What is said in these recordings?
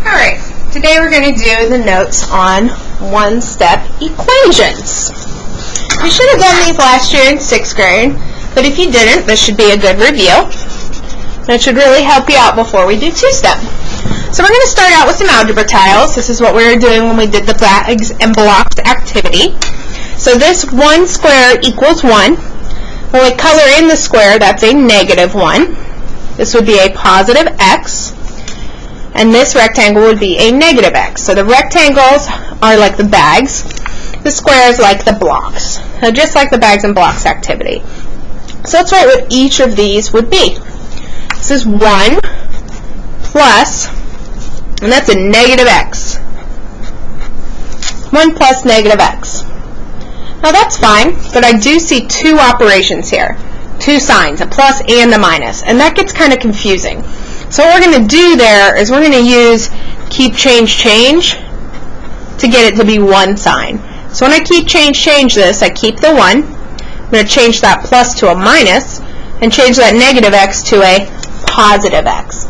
Alright, today we're going to do the notes on one-step equations. You should have done these last year in 6th grade, but if you didn't, this should be a good review. And it should really help you out before we do two-step. So we're going to start out with some algebra tiles. This is what we were doing when we did the bags and blocks activity. So this 1 square equals 1. When we color in the square, that's a negative 1. This would be a positive x. And this rectangle would be a negative x. So the rectangles are like the bags. The squares like the blocks. So just like the bags and blocks activity. So let's write what each of these would be. This is 1 plus, and that's a negative x. 1 plus negative x. Now that's fine, but I do see two operations here. Two signs, a plus and a minus. And that gets kind of confusing. So what we're going to do there is we're going to use keep, change to get it to be one sign. So when I keep, change this, I keep the 1. I'm going to change that plus to a minus and change that negative x to a positive x.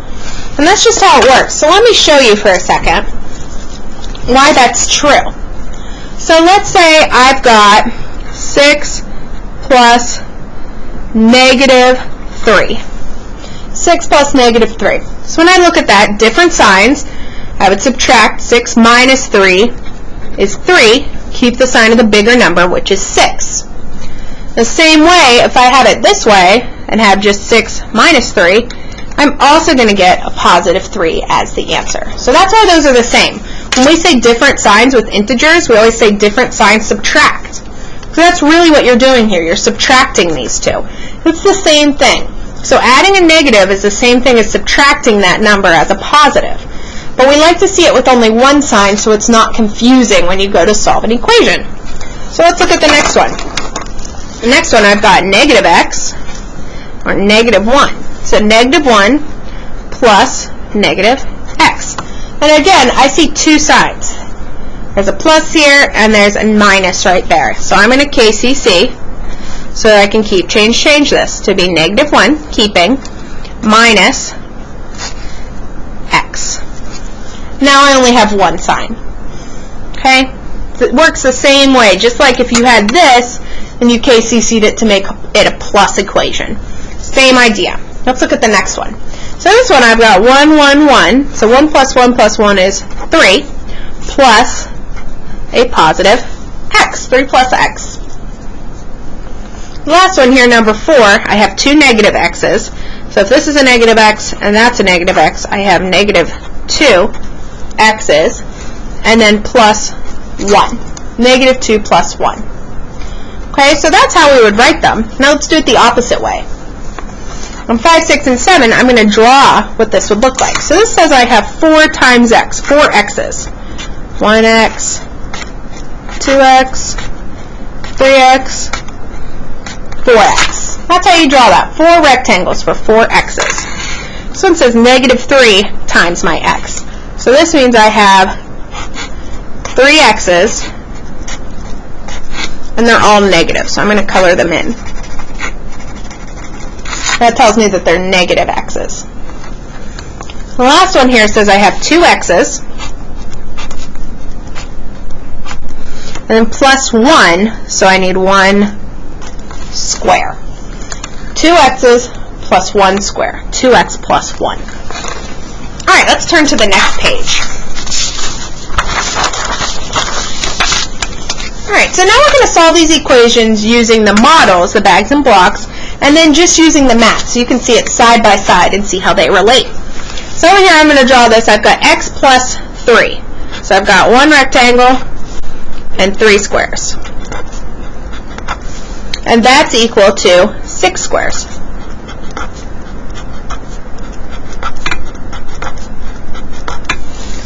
And that's just how it works. So let me show you for a second why that's true. So let's say I've got 6 plus negative 3. 6 plus negative 3. So when I look at that, different signs, I would subtract 6 minus 3 is 3. Keep the sign of the bigger number, which is 6. The same way, if I have it this way and have just 6 minus 3, I'm also going to get a positive 3 as the answer. So that's why those are the same. When we say different signs with integers, we always say different signs subtract. So that's really what you're doing here. You're subtracting these two. It's the same thing. So adding a negative is the same thing as subtracting that number as a positive. But we like to see it with only one sign so it's not confusing when you go to solve an equation. So let's look at the next one. The next one I've got negative x, or negative 1. So negative 1 plus negative x. And again, I see two signs. There's a plus here and there's a minus right there. So I'm going to KCC so that I can keep, change this to be negative 1, keeping, minus x. Now I only have one sign. Okay? It works the same way, just like if you had this and you KCC'd it to make it a plus equation. Same idea. Let's look at the next one. So this one I've got 1, 1, 1. So 1 plus 1 is 3 plus a positive x. 3 plus x. The last one here, number 4, I have two negative x's. So if this is a negative x and that's a negative x, I have negative 2 x's and then plus 1. Negative 2 plus 1. Okay, so that's how we would write them. Now let's do it the opposite way. On 5, 6, and 7, I'm going to draw what this would look like. So this says I have 4 times x, 4 x's. 1x, 2x, 3x, 4x. That's how you draw that. 4 rectangles for 4 x's. This one says negative 3 times my x. So this means I have 3 x's, and they're all negative. So I'm going to color them in. That tells me that they're negative x's. The last one here says I have 2 x's, and then plus 1, so I need 1 square. 2 x's plus 1 square. 2x plus 1. Alright, let's turn to the next page. Alright, so now we're going to solve these equations using the models, the bags and blocks, and then just using the math, so you can see it side by side and see how they relate. So over here I'm going to draw this. I've got x plus 3. So I've got 1 rectangle and 3 squares. And that's equal to 6 squares.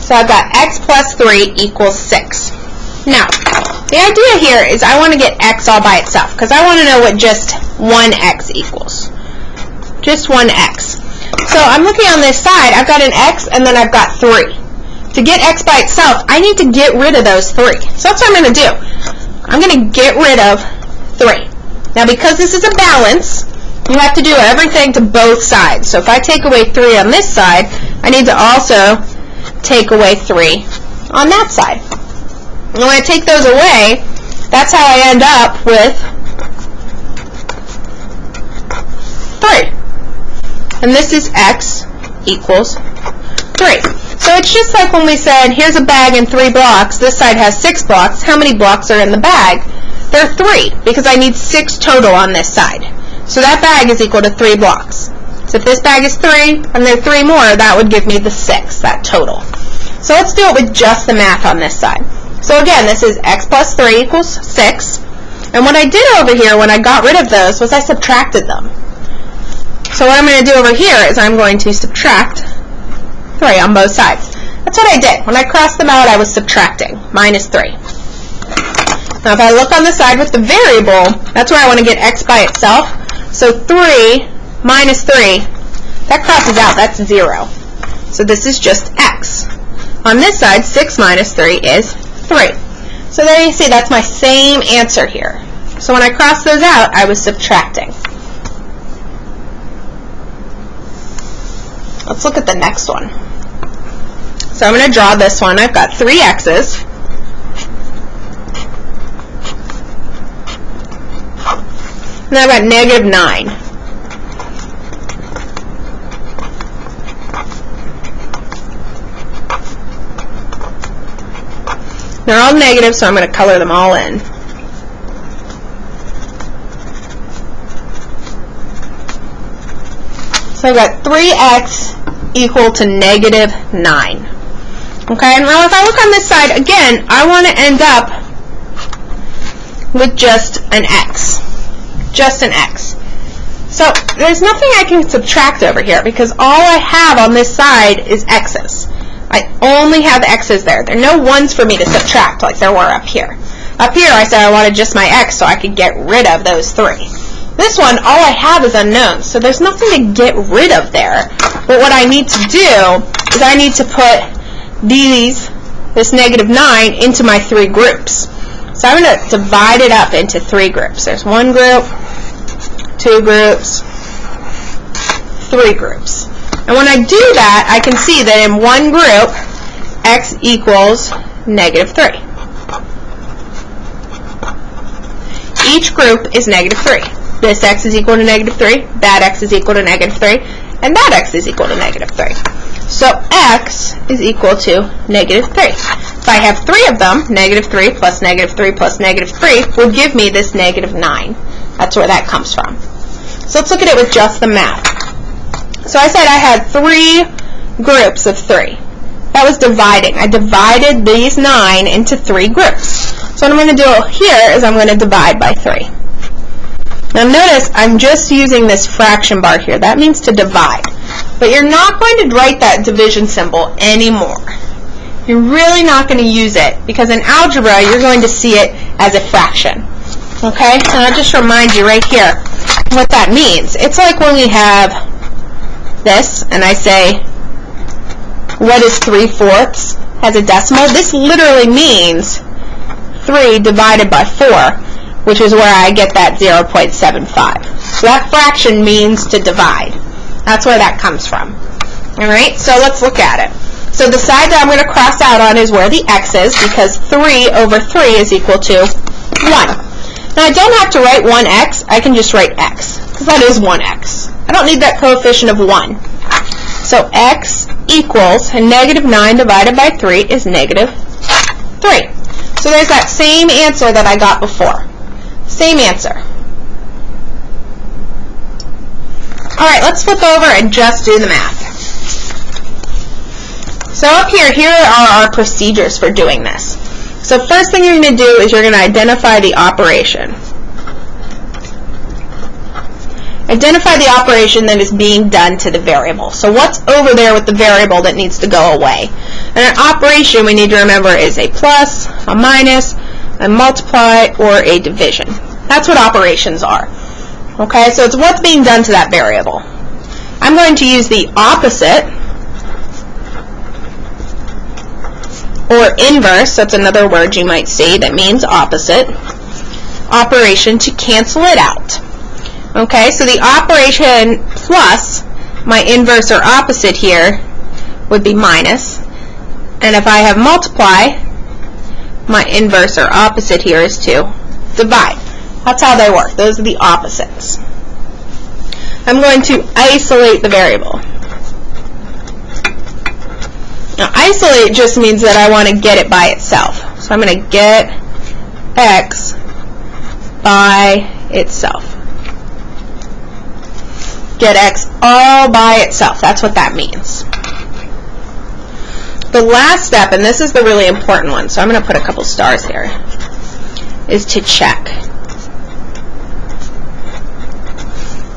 So I've got x plus 3 equals 6. Now, the idea here is I want to get x all by itself, because I want to know what just 1x equals. Just 1x. So I'm looking on this side, I've got an x and then I've got 3. To get x by itself, I need to get rid of those 3. So that's what I'm going to do. I'm going to get rid of 3. Now because this is a balance, you have to do everything to both sides. So if I take away 3 on this side, I need to also take away 3 on that side. And when I take those away, that's how I end up with 3. And this is x equals 3. So it's just like when we said, here's a bag and 3 blocks. This side has 6 blocks. How many blocks are in the bag? There are 3, because I need 6 total on this side. So that bag is equal to 3 blocks. So if this bag is 3, and there are 3 more, that would give me the 6, that total. So let's do it with just the math on this side. So again, this is x plus 3 equals 6. And what I did over here when I got rid of those was I subtracted them. So what I'm going to do over here is I'm going to subtract 3 on both sides. That's what I did. When I crossed them out, I was subtracting, minus 3. Now if I look on the side with the variable, that's where I want to get x by itself. So 3 minus 3, that crosses out, that's 0. So this is just x. On this side, 6 minus 3 is 3. So there you see, that's my same answer here. So when I crossed those out, I was subtracting. Let's look at the next one. So I'm going to draw this one. I've got 3 x's. And I've got negative 9. They're all negative, so I'm going to color them all in. So I've got 3x equal to negative 9. Okay, and now if I look on this side, again, I want to end up with just an x. Just an x. So there's nothing I can subtract over here because all I have on this side is x's. I only have x's there. There are no ones for me to subtract like there were up here. Up here I said I wanted just my x so I could get rid of those 3. This one, all I have is unknowns, so there's nothing to get rid of there. But what I need to do is I need to put this negative 9 into my 3 groups. So I'm going to divide it up into 3 groups. There's 1 group, 2 groups, 3 groups. And when I do that, I can see that in one group, x equals negative 3. Each group is negative 3. This x is equal to negative 3, that x is equal to negative 3, and that x is equal to negative 3. So x is equal to negative 3. If I have 3 of them, negative 3 plus negative 3 plus negative 3 would give me this negative 9. That's where that comes from. So let's look at it with just the math. So I said I had 3 groups of 3. That was dividing. I divided these 9 into 3 groups. So what I'm going to do here is I'm going to divide by 3. Now notice I'm just using this fraction bar here. That means to divide. But you're not going to write that division symbol anymore. You're really not going to use it because in algebra you're going to see it as a fraction. Okay? And I'll just remind you right here what that means. It's like when we have this and I say, what is 3/4 as a decimal? This literally means 3 divided by 4, which is where I get that 0.75. So that fraction means to divide. That's where that comes from. Alright, so let's look at it. So the side that I'm going to cross out on is where the x is, because 3 over 3 is equal to 1. Now I don't have to write 1x, I can just write x, because that is 1x. I don't need that coefficient of 1. So x equals, and negative 9 divided by 3 is negative 3. So there's that same answer that I got before. Same answer. Alright, let's flip over and just do the math. So up here are our procedures for doing this. So first thing you're going to do is you're going to identify the operation. Identify the operation that is being done to the variable. So what's over there with the variable that needs to go away? And an operation, we need to remember, is a plus, a minus, a multiply, or a division. That's what operations are. Okay, so it's what's being done to that variable. I'm going to use the opposite, or inverse, that's another word you might see that means opposite, operation to cancel it out. Okay, so the operation plus my inverse or opposite here would be minus, And if I have multiply, my inverse or opposite here is to divide. That's how they work. Those are the opposites. I'm going to isolate the variable. Now, isolate just means that I want to get it by itself. So I'm going to get x by itself. Get x all by itself. That's what that means. The last step, and this is the really important one, so I'm going to put a couple stars here, is to check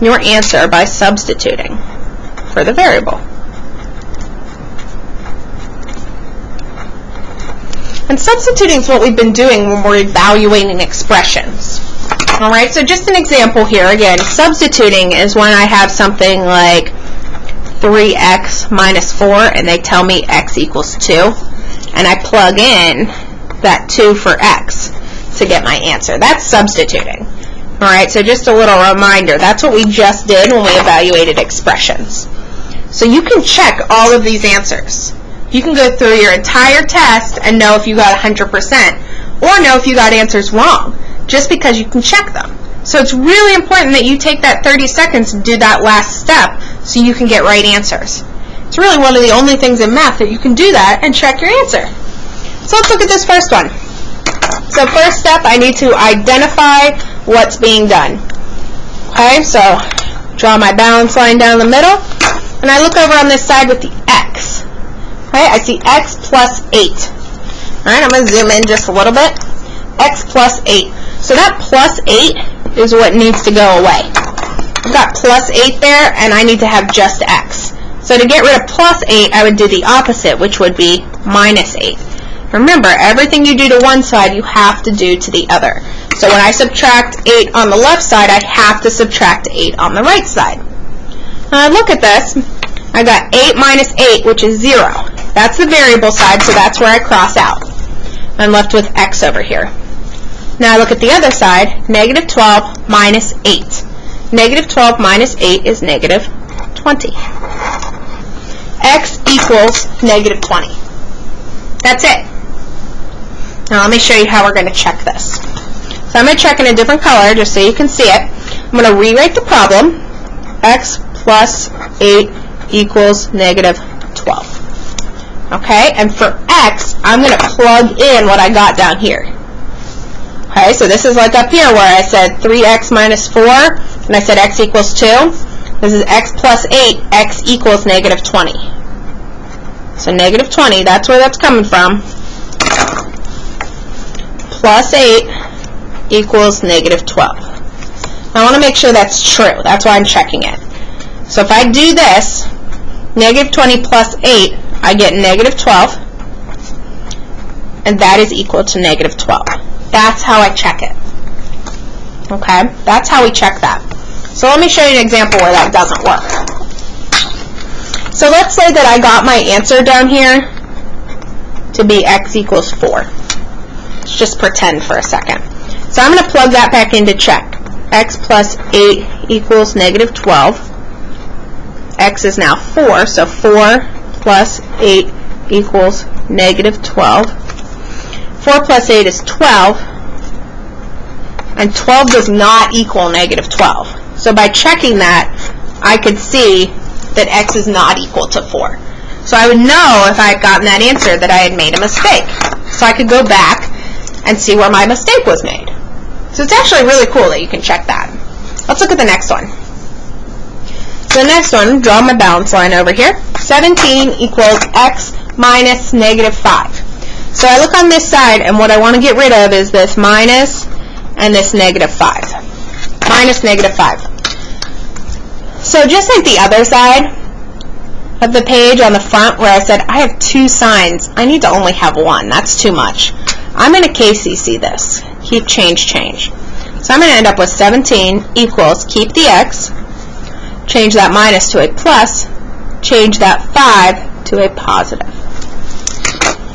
your answer by substituting for the variable. And substituting is what we've been doing when we're evaluating expressions. Alright, so just an example here. Again, substituting is when I have something like 3x minus 4 and they tell me x equals 2. And I plug in that 2 for x to get my answer. That's substituting. Alright, so just a little reminder. That's what we just did when we evaluated expressions. So you can check all of these answers. You can go through your entire test and know if you got 100% or know if you got answers wrong, just because you can check them. So it's really important that you take that 30 seconds to do that last step so you can get right answers. It's really one of the only things in math that you can do that and check your answer. So let's look at this first one. So first step, I need to identify what's being done. Okay, so draw my balance line down the middle, and I look over on this side with the x. Okay, I see x plus 8. Alright, I'm going to zoom in just a little bit. X plus 8. So that plus 8 is what needs to go away. I've got plus 8 there, and I need to have just x. So to get rid of plus 8, I would do the opposite, which would be minus 8. Remember, everything you do to one side, you have to do to the other. So when I subtract 8 on the left side, I have to subtract 8 on the right side. Now look at this. I got 8 minus 8, which is 0. That's the variable side, so that's where I cross out. I'm left with x over here. Now look at the other side, negative 12 minus 8. Negative 12 minus 8 is negative 20. X equals negative 20. That's it. Now let me show you how we're going to check this. So I'm going to check in a different color just so you can see it. I'm going to rewrite the problem. X plus 8 equals negative 12. Okay, and for x, I'm going to plug in what I got down here. Okay, so this is like up here where I said 3x minus 4, and I said x equals 2. This is x plus 8, x equals negative 20. So negative 20, that's where that's coming from. Plus 8 equals negative 12. Now I want to make sure that's true. That's why I'm checking it. So if I do this, negative 20 plus 8, I get negative 12, and that is equal to negative 12. That's how I check it. Okay? That's how we check that. So let me show you an example where that doesn't work. So let's say that I got my answer down here to be x equals 4. Let's just pretend for a second. So I'm going to plug that back in to check. X plus 8 equals negative 12. X is now 4, so 4 plus 8 equals negative 12. 4 plus 8 is 12, and 12 does not equal negative 12. So by checking that, I could see that x is not equal to 4. So I would know if I had gotten that answer that I had made a mistake. So I could go back and see where my mistake was made. So it's actually really cool that you can check that. Let's look at the next one. So the next one, draw my balance line over here. 17 equals x minus negative 5. So I look on this side, and what I want to get rid of is this minus and this negative 5. Minus negative 5. So just like the other side of the page on the front where I said I have 2 signs, I need to only have 1. That's too much. I'm going to KCC this. Keep change, change. So I'm going to end up with 17 equals, keep the x, change that minus to a plus, change that 5 to a positive.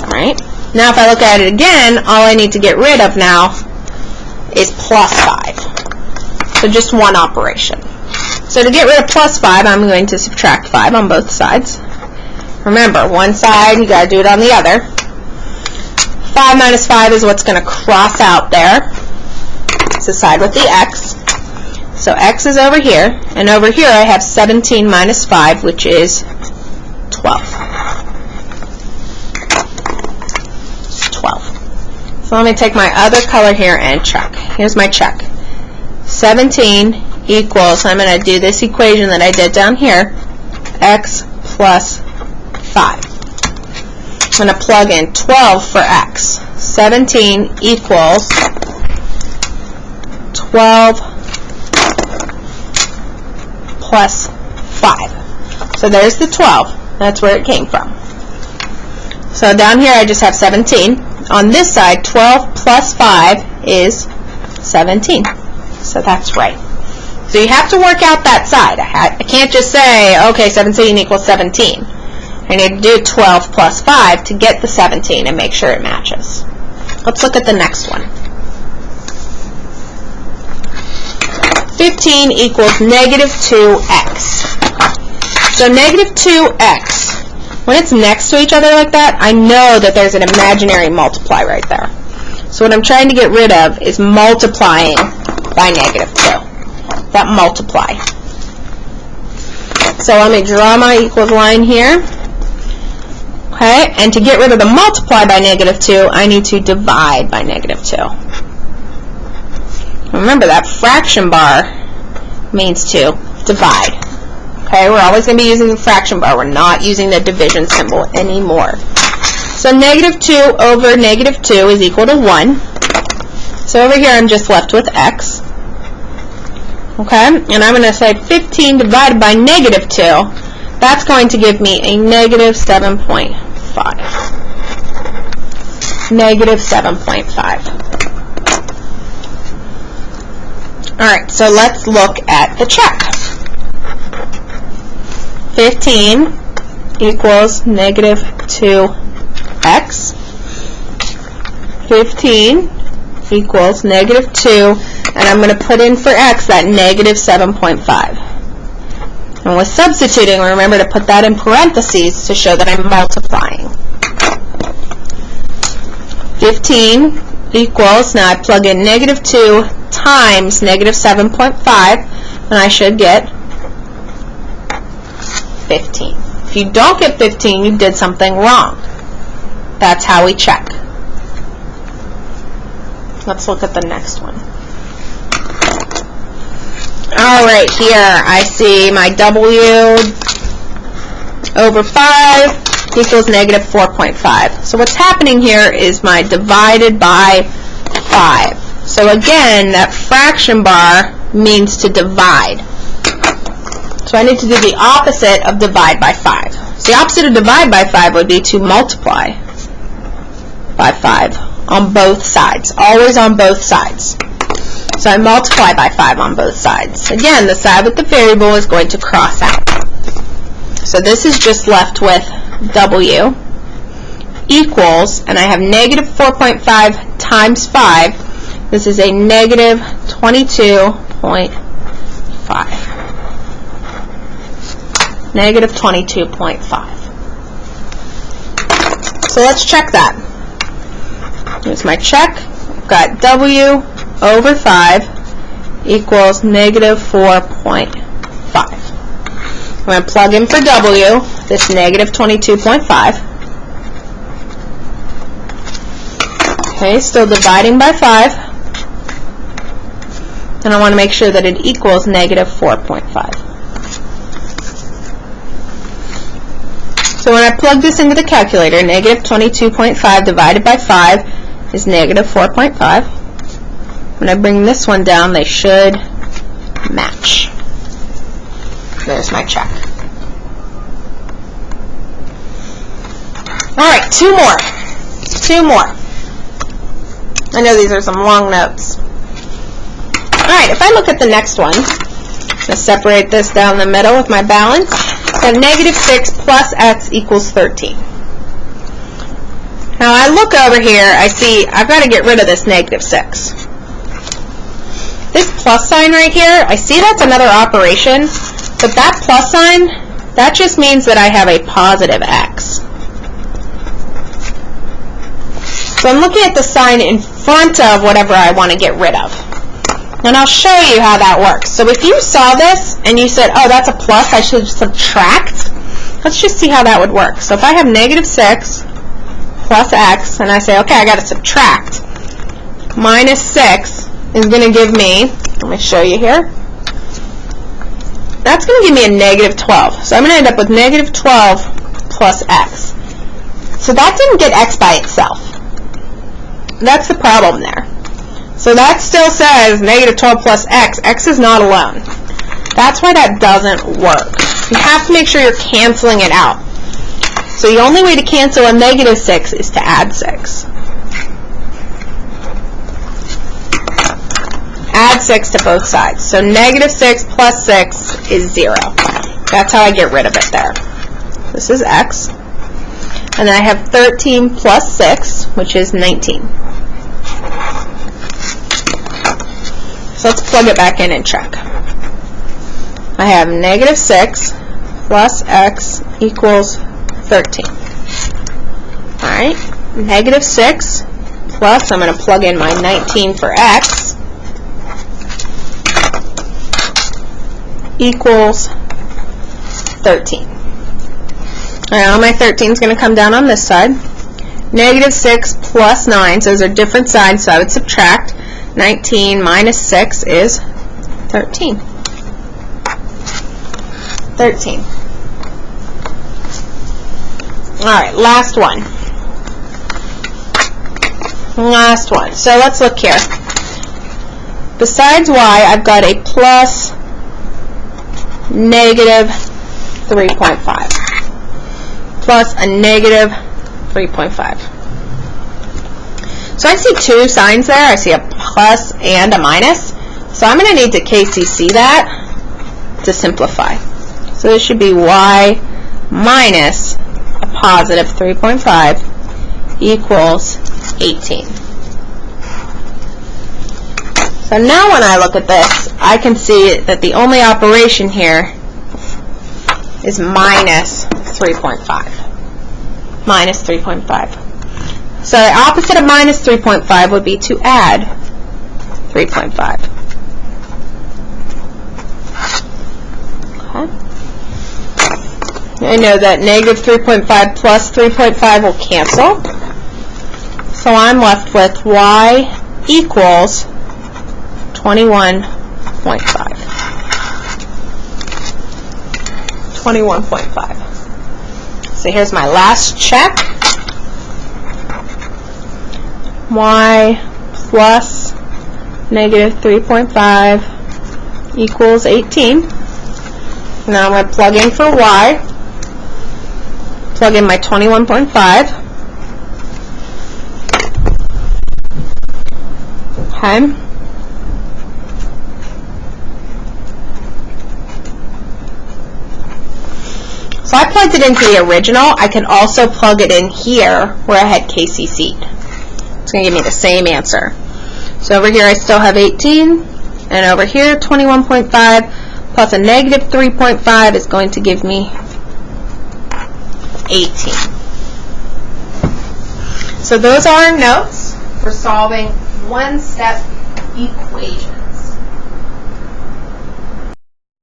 Alright? Now if I look at it again, all I need to get rid of now is plus 5. So just one operation. So to get rid of plus 5, I'm going to subtract 5 on both sides. Remember, one side, you got to do it on the other. 5 minus 5 is what's going to cross out there. It's the side with the x. So x is over here, and over here I have 17 minus 5, which is 12. 12. So let me take my other color here and check. Here's my check. 17 equals, I'm going to do this equation that I did down here, x plus 5. I'm going to plug in 12 for x. 17 equals 12 plus 5. So there's the 12. That's where it came from. So down here I just have 17. On this side, 12 plus 5 is 17. So that's right. So you have to work out that side. I can't just say, okay, 17 equals 17. I need to do 12 plus 5 to get the 17 and make sure it matches. Let's look at the next one. 15 equals negative 2x. So negative 2x, when it's next to each other like that, I know that there's an imaginary multiply right there. So what I'm trying to get rid of is multiplying by negative 2. That multiply. So let me draw my equals line here. Okay, and to get rid of the multiply by negative 2, I need to divide by negative 2. Remember, that fraction bar means to divide. Okay, we're always going to be using the fraction bar. We're not using the division symbol anymore. So negative 2 over negative 2 is equal to 1. So over here I'm just left with x. Okay, and I'm going to say 15 divided by negative 2. That's going to give me a negative 7.5. Negative 7.5. Alright, so let's look at the check. 15 equals negative 2x. 15 equals negative 2, and I'm going to put in for x that negative 7.5. And with substituting, remember to put that in parentheses to show that I'm multiplying. 15 equals, now I plug in negative 2 times negative 7.5, and I should get 15. If you don't get 15, you did something wrong. That's how we check. Let's look at the next one. Alright, here I see my w over 5 equals negative 4.5. So what's happening here is my divided by 5. So again, that fraction bar means to divide. So I need to do the opposite of divide by 5. So the opposite of divide by 5 would be to multiply by 5 on both sides. Always on both sides. So I multiply by 5 on both sides. Again, the side with the variable is going to cross out. So this is just left with w equals, and I have negative 4.5 times 5. This is a negative 22.5. Negative 22.5. So let's check that. Here's my check. I've got w over 5 equals negative 4.5. I'm going to plug in for w, this negative 22.5. Okay, still dividing by 5. And I want to make sure that it equals negative 4.5. So when I plug this into the calculator, negative 22.5 divided by 5 is negative 4.5. When I bring this one down, they should match. There's my check. Alright, two more. I know these are some long notes. Alright, if I look at the next one, I'm going to separate this down the middle with my balance. So negative 6 plus x equals 13. Now I look over here, I see I've got to get rid of this negative 6. This plus sign right here, I see that's another operation, but that plus sign That just means that I have a positive x. So I'm looking at the sign in front of whatever I want to get rid of. And I'll show you how that works. So if you saw this and you said, oh, that's a plus, I should subtract. Let's just see how that would work. So if I have negative 6 plus x, and I say, okay, I got to subtract. Minus 6 is going to give me, let me show you here. That's going to give me a negative 12. So I'm going to end up with negative 12 plus x. So that didn't get x by itself. That's the problem there. So that still says negative 12 plus x. X is not alone. That's why that doesn't work. You have to make sure you're canceling it out. So the only way to cancel a negative 6 is to add 6. Add 6 to both sides. So negative 6 plus 6 is 0. That's how I get rid of it there. This is x. And then I have 13 plus 6, which is 19. So let's plug it back in and check. I have negative 6 plus x equals 13. Alright, negative 6 plus, I'm going to plug in my 19 for x, equals 13. Now my 13 is going to come down on this side. Negative 6 plus 9, so those are different sides, so I would subtract. 19 minus 6 is 13. 13. Alright, last one. Last one. So let's look here. Besides y, I've got a plus negative 3.5. Plus a negative 3.5. So I see two signs there. I see a plus and a minus. So I'm going to need to KCC that to simplify. So this should be y minus a positive 3.5 equals 18. So now when I look at this, I can see that the only operation here is minus 3.5. Minus 3.5. So the opposite of minus 3.5 would be to add 3.5. Okay. I know that negative 3.5 plus 3.5 will cancel. So I'm left with y equals 21.5. 21.5. So here's my last check. Y plus negative 3.5 equals 18. Now I'm going to plug in for y. Plug in my 21.5. Okay. So I plugged it into the original. I can also plug it in here where I had KCC'd. It's going to give me the same answer. So over here I still have 18, and over here 21.5 plus a negative 3.5 is going to give me 18. So those are our notes for solving one-step equations.